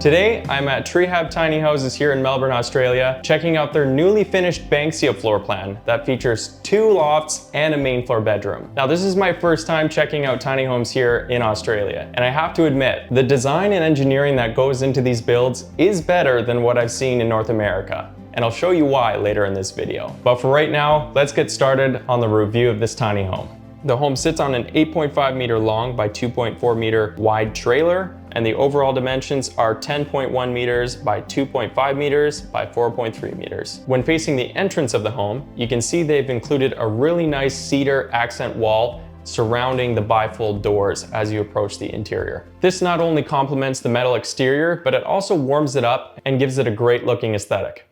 Today, I'm at TreeHab Tiny Houses here in Melbourne, Australia, checking out their newly finished Banksia floor plan that features 2 lofts and a main floor bedroom. Now, this is my first time checking out tiny homes here in Australia, and I have to admit, the design and engineering that goes into these builds is better than what I've seen in North America. And I'll show you why later in this video. But for right now, let's get started on the review of this tiny home. The home sits on an 8.5 meter long by 2.4 meter wide trailer, and the overall dimensions are 10.1 meters by 2.5 meters by 4.3 meters. When facing the entrance of the home, you can see they've included a really nice cedar accent wall surrounding the bifold doors as you approach the interior. This not only complements the metal exterior, but it also warms it up and gives it a great looking aesthetic.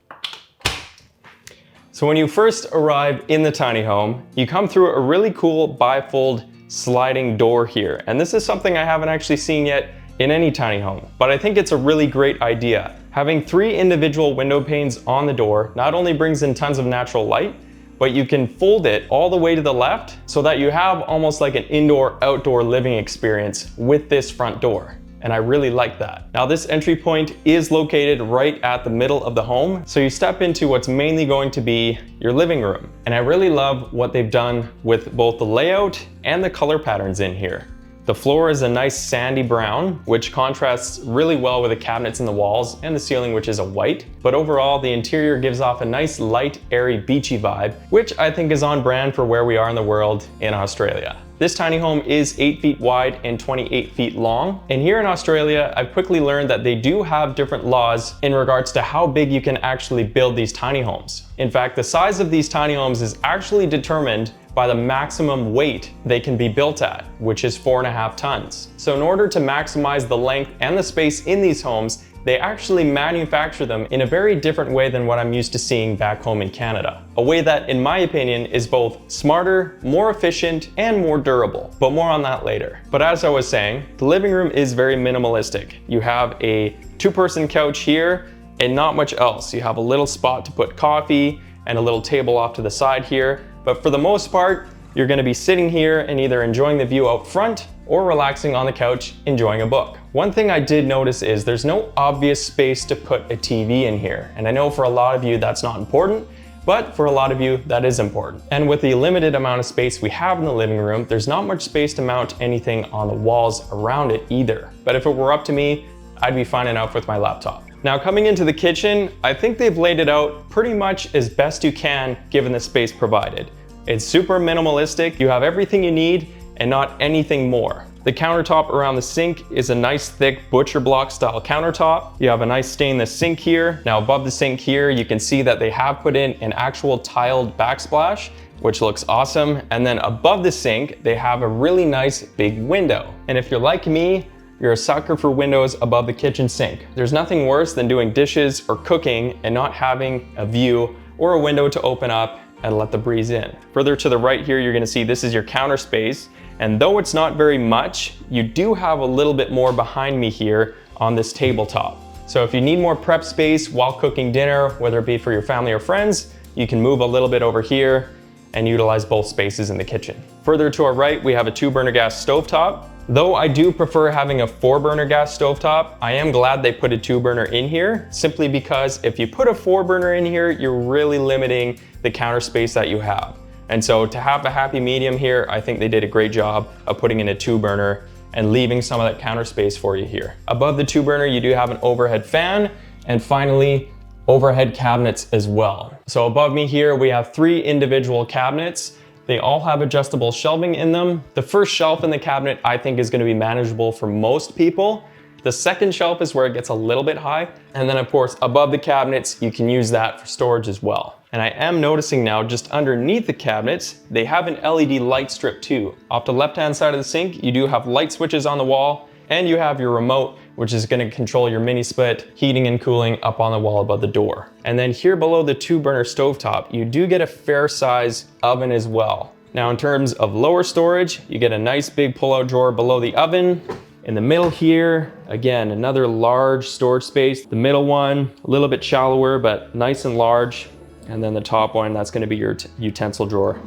So when you first arrive in the tiny home, you come through a really cool bifold sliding door here. And this is something I haven't actually seen yet in any tiny home, but I think it's a really great idea. Having 3 individual window panes on the door not only brings in tons of natural light, but you can fold it all the way to the left so that you have almost like an indoor-outdoor living experience with this front door. And I really like that. Now, this entry point is located right at the middle of the home, so you step into what's mainly going to be your living room. And I really love what they've done with both the layout and the color patterns in here. The floor is a nice sandy brown, which contrasts really well with the cabinets in the walls and the ceiling, which is a white. But overall, the interior gives off a nice light, airy, beachy vibe, which I think is on brand for where we are in the world in Australia. This tiny home is 8 feet wide and 28 feet long. And here in Australia, I've quickly learned that they do have different laws in regards to how big you can actually build these tiny homes. In fact, the size of these tiny homes is actually determined by the maximum weight they can be built at, which is 4.5 tons. So in order to maximize the length and the space in these homes, they actually manufacture them in a very different way than what I'm used to seeing back home in Canada. A way that, in my opinion, is both smarter, more efficient, and more durable. But more on that later. But as I was saying, the living room is very minimalistic. You have a 2-person couch here and not much else. You have a little spot to put coffee and a little table off to the side here. But for the most part, you're gonna be sitting here and either enjoying the view out front or relaxing on the couch, enjoying a book. One thing I did notice is there's no obvious space to put a TV in here. And I know for a lot of you that's not important, but for a lot of you that is important. And with the limited amount of space we have in the living room, there's not much space to mount anything on the walls around it either. But if it were up to me, I'd be fine enough with my laptop. Now, coming into the kitchen, I think they've laid it out pretty much as best you can given the space provided. It's super minimalistic. You have everything you need and not anything more. The countertop around the sink is a nice thick butcher block style countertop. You have a nice stainless sink here. Now above the sink here, you can see that they have put in an actual tiled backsplash, which looks awesome. And then above the sink, they have a really nice big window. And if you're like me, you're a sucker for windows above the kitchen sink. There's nothing worse than doing dishes or cooking and not having a view or a window to open up and let the breeze in. Further to the right here, you're gonna see this is your counter space. And though it's not very much, you do have a little bit more behind me here on this tabletop. So if you need more prep space while cooking dinner, whether it be for your family or friends, you can move a little bit over here and utilize both spaces in the kitchen. Further to our right, we have a 2-burner gas stovetop. Though I do prefer having a 4-burner gas stovetop, I am glad they put a 2-burner in here, simply because if you put a 4-burner in here, you're really limiting the counter space that you have. And so to have a happy medium here, I think they did a great job of putting in a 2-burner and leaving some of that counter space for you here. Above the 2-burner, you do have an overhead fan, and finally, overhead cabinets as well. So above me here, we have 3 individual cabinets. They all have adjustable shelving in them. The first shelf in the cabinet I think is gonna be manageable for most people. The second shelf is where it gets a little bit high. And then of course, above the cabinets, you can use that for storage as well. And I am noticing now just underneath the cabinets, they have an LED light strip too. Off the left-hand side of the sink, you do have light switches on the wall, and you have your remote, which is gonna control your mini split, heating and cooling up on the wall above the door. And then here below the 2-burner stovetop, you do get a fair size oven as well. Now in terms of lower storage, you get a nice big pull-out drawer below the oven. In the middle here, again, another large storage space. The middle one, a little bit shallower, but nice and large. And then the top one, that's gonna be your utensil drawer.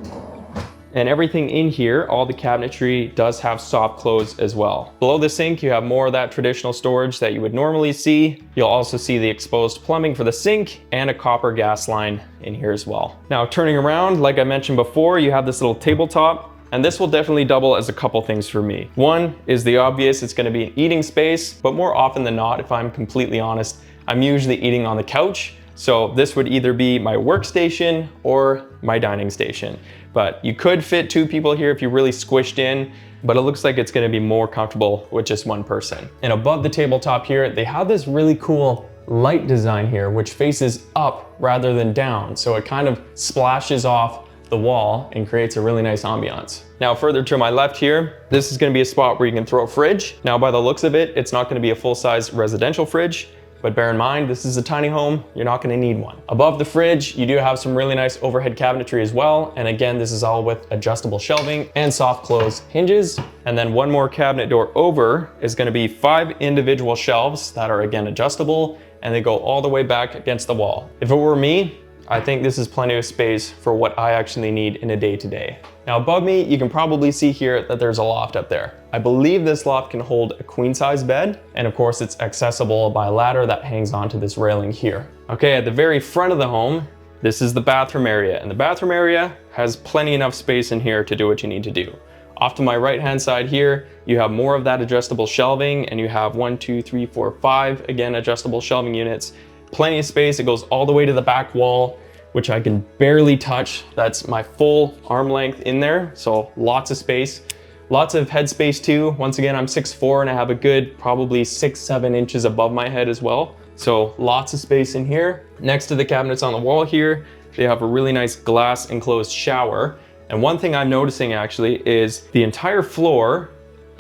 And everything in here, all the cabinetry does have soft close as well. Below the sink, you have more of that traditional storage that you would normally see. You'll also see the exposed plumbing for the sink and a copper gas line in here as well. Now turning around, like I mentioned before, you have this little tabletop. And this will definitely double as a couple things for me. One is the obvious, it's gonna be an eating space, but more often than not, if I'm completely honest, I'm usually eating on the couch. So this would either be my workstation or my dining station. But you could fit 2 people here if you really squished in, but it looks like it's gonna be more comfortable with just 1 person. And above the tabletop here, they have this really cool light design here, which faces up rather than down. So it kind of splashes off the wall and creates a really nice ambiance. Now further to my left here, this is gonna be a spot where you can throw a fridge. Now by the looks of it, it's not gonna be a full-size residential fridge, but bear in mind, this is a tiny home, you're not gonna need one. Above the fridge, you do have some really nice overhead cabinetry as well. And again, this is all with adjustable shelving and soft close hinges. And then 1 more cabinet door over is gonna be 5 individual shelves that are again adjustable, and they go all the way back against the wall. If it were me, I think this is plenty of space for what I actually need in a day-to-day. Now above me, you can probably see here that there's a loft up there. I believe this loft can hold a queen-size bed, and of course it's accessible by a ladder that hangs onto this railing here. Okay, at the very front of the home, this is the bathroom area, and the bathroom area has plenty enough space in here to do what you need to do. Off to my right-hand side here, you have more of that adjustable shelving, and you have 1, 2, 3, 4, 5, again, adjustable shelving units. Plenty of space. It goes all the way to the back wall, which I can barely touch. That's my full arm length in there. So lots of space, lots of head space too. Once again, I'm 6'4" and I have a good probably 6-7 inches above my head as well. So lots of space in here. Next to the cabinets on the wall here, they have a really nice glass enclosed shower. And one thing I'm noticing actually is the entire floor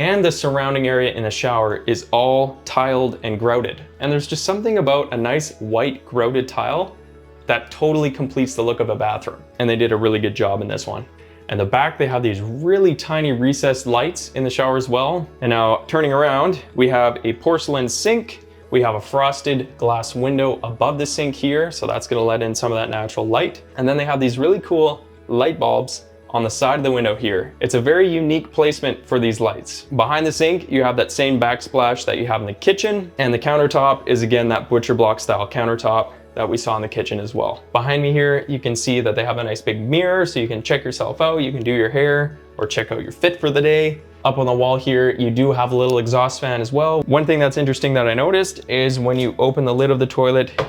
and the surrounding area in the shower is all tiled and grouted. And there's just something about a nice white grouted tile that totally completes the look of a bathroom. And they did a really good job in this one. And the back, they have these really tiny recessed lights in the shower as well. And now turning around, we have a porcelain sink. We have a frosted glass window above the sink here. So that's gonna let in some of that natural light. And then they have these really cool light bulbs on the side of the window here. It's a very unique placement for these lights. Behind the sink, you have that same backsplash that you have in the kitchen, and the countertop is again that butcher block style countertop that we saw in the kitchen as well. Behind me here, you can see that they have a nice big mirror so you can check yourself out, you can do your hair or check out your fit for the day. Up on the wall here, you do have a little exhaust fan as well. One thing that's interesting that I noticed is when you open the lid of the toilet,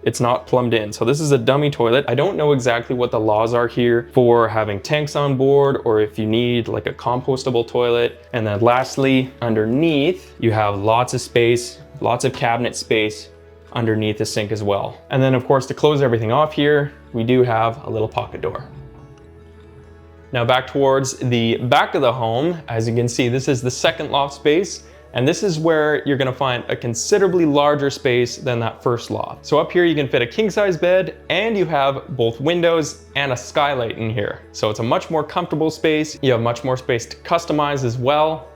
it's not plumbed in. So this is a dummy toilet. I don't know exactly what the laws are here for having tanks on board or if you need like a compostable toilet. And then lastly, underneath, you have lots of space, lots of cabinet space underneath the sink as well. And then of course, to close everything off here, we do have a little pocket door. Now back towards the back of the home, as you can see, this is the second loft space. And this is where you're gonna find a considerably larger space than that first loft. So up here, you can fit a king size bed and you have both windows and a skylight in here. So it's a much more comfortable space. You have much more space to customize as well.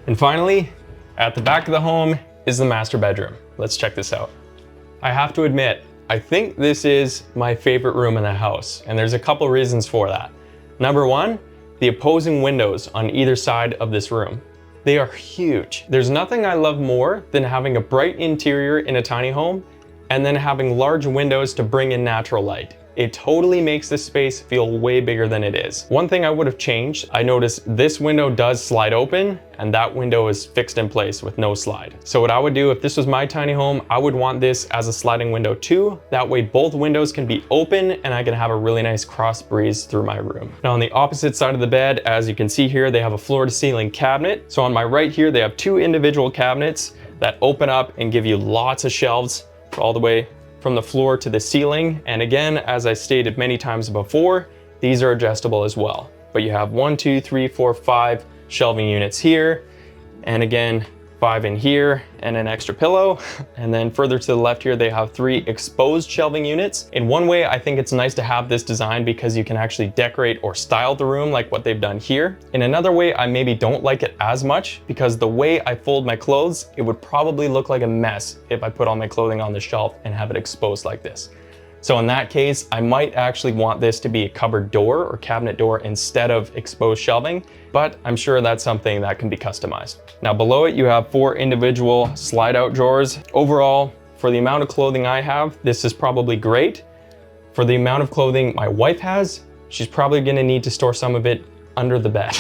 And finally, at the back of the home is the master bedroom. Let's check this out. I have to admit, I think this is my favorite room in the house. And there's a couple reasons for that. Number one, the opposing windows on either side of this room. They are huge. There's nothing I love more than having a bright interior in a tiny home and then having large windows to bring in natural light. It totally makes this space feel way bigger than it is. One thing I would have changed, I noticed this window does slide open and that window is fixed in place with no slide. So what I would do if this was my tiny home, I would want this as a sliding window too. That way both windows can be open and I can have a really nice cross breeze through my room. Now on the opposite side of the bed, as you can see here, they have a floor to ceiling cabinet. So on my right here, they have 2 individual cabinets that open up and give you lots of shelves all the way from the floor to the ceiling. And again, as I stated many times before, these are adjustable as well. But you have 1, 2, 3, 4, 5 shelving units here. And again, 5 in here and an extra pillow. And then further to the left here, they have 3 exposed shelving units. In one way, I think it's nice to have this design because you can actually decorate or style the room like what they've done here. In another way, I maybe don't like it as much because the way I fold my clothes, it would probably look like a mess if I put all my clothing on the shelf and have it exposed like this. So in that case, I might actually want this to be a cupboard door or cabinet door instead of exposed shelving, but I'm sure that's something that can be customized. Now below it, you have 4 individual slide out drawers. Overall, for the amount of clothing I have, this is probably great. For the amount of clothing my wife has, she's probably gonna need to store some of it under the bed.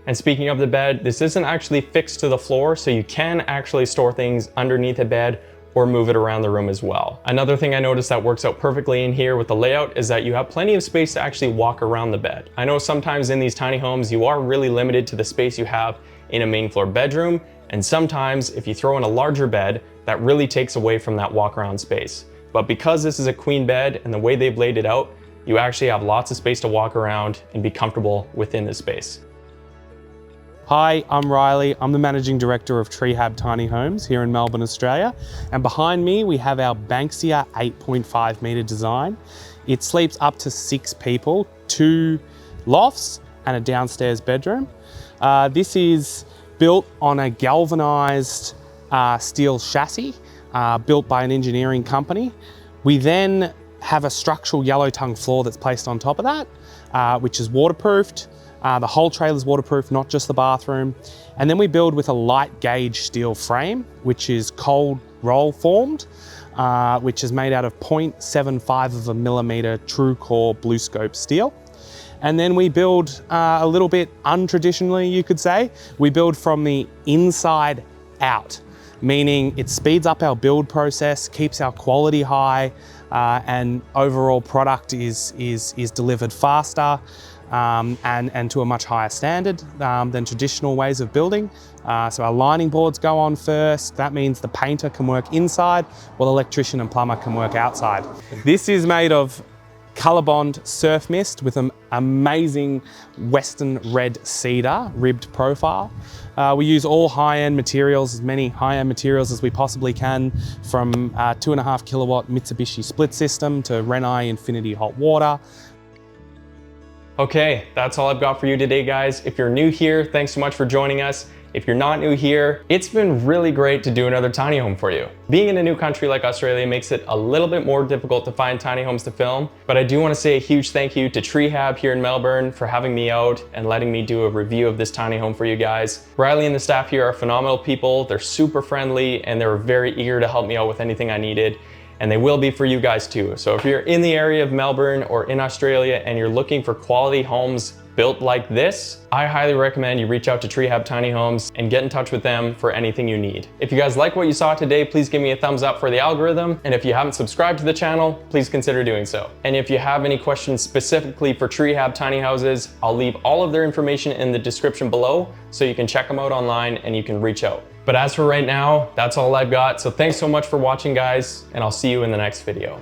And speaking of the bed, this isn't actually fixed to the floor, so you can actually store things underneath a bed or move it around the room as well. Another thing I noticed that works out perfectly in here with the layout is that you have plenty of space to actually walk around the bed. I know sometimes in these tiny homes, you are really limited to the space you have in a main floor bedroom, and sometimes if you throw in a larger bed, that really takes away from that walk around space. But because this is a queen bed and the way they've laid it out, you actually have lots of space to walk around and be comfortable within this space. Hi, I'm Riley. I'm the Managing Director of TreeHab Tiny Homes here in Melbourne, Australia. And behind me, we have our Banksia 8.5 metre design. It sleeps up to 6 people, 2 lofts and a downstairs bedroom. This is built on a galvanised steel chassis built by an engineering company. We then have a structural yellow tongue floor that's placed on top of that, which is waterproofed. The whole trailer is waterproof, not just the bathroom. And then we build with a light gauge steel frame, which is cold roll formed, which is made out of 0.75 of a millimeter true core blue scope steel. And then we build a little bit untraditionally, you could say. We build from the inside out, meaning it speeds up our build process, keeps our quality high, and overall product is delivered faster. And to a much higher standard than traditional ways of building. So our lining boards go on first. That means the painter can work inside while the electrician and plumber can work outside. This is made of Colorbond surf mist with an amazing Western red cedar ribbed profile. We use all high-end materials, as many high-end materials as we possibly can, from 2.5 kilowatt Mitsubishi split system to Renai Infinity hot water. Okay, that's all I've got for you today, guys. If you're new here, thanks so much for joining us. If you're not new here, it's been really great to do another tiny home for you. Being in a new country like Australia makes it a little bit more difficult to find tiny homes to film, but I do want to say a huge thank you to TreeHab here in Melbourne for having me out and letting me do a review of this tiny home for you guys. Riley and the staff here are phenomenal people. They're super friendly and they're very eager to help me out with anything I needed. And they will be for you guys too. So if you're in the area of Melbourne or in Australia and you're looking for quality homes built like this, I highly recommend you reach out to TreeHab Tiny Homes and get in touch with them for anything you need. If you guys like what you saw today, please give me a thumbs up for the algorithm. And if you haven't subscribed to the channel, please consider doing so. And if you have any questions specifically for TreeHab Tiny Houses, I'll leave all of their information in the description below so you can check them out online and you can reach out. But as for right now, that's all I've got. So thanks so much for watching, guys, and I'll see you in the next video.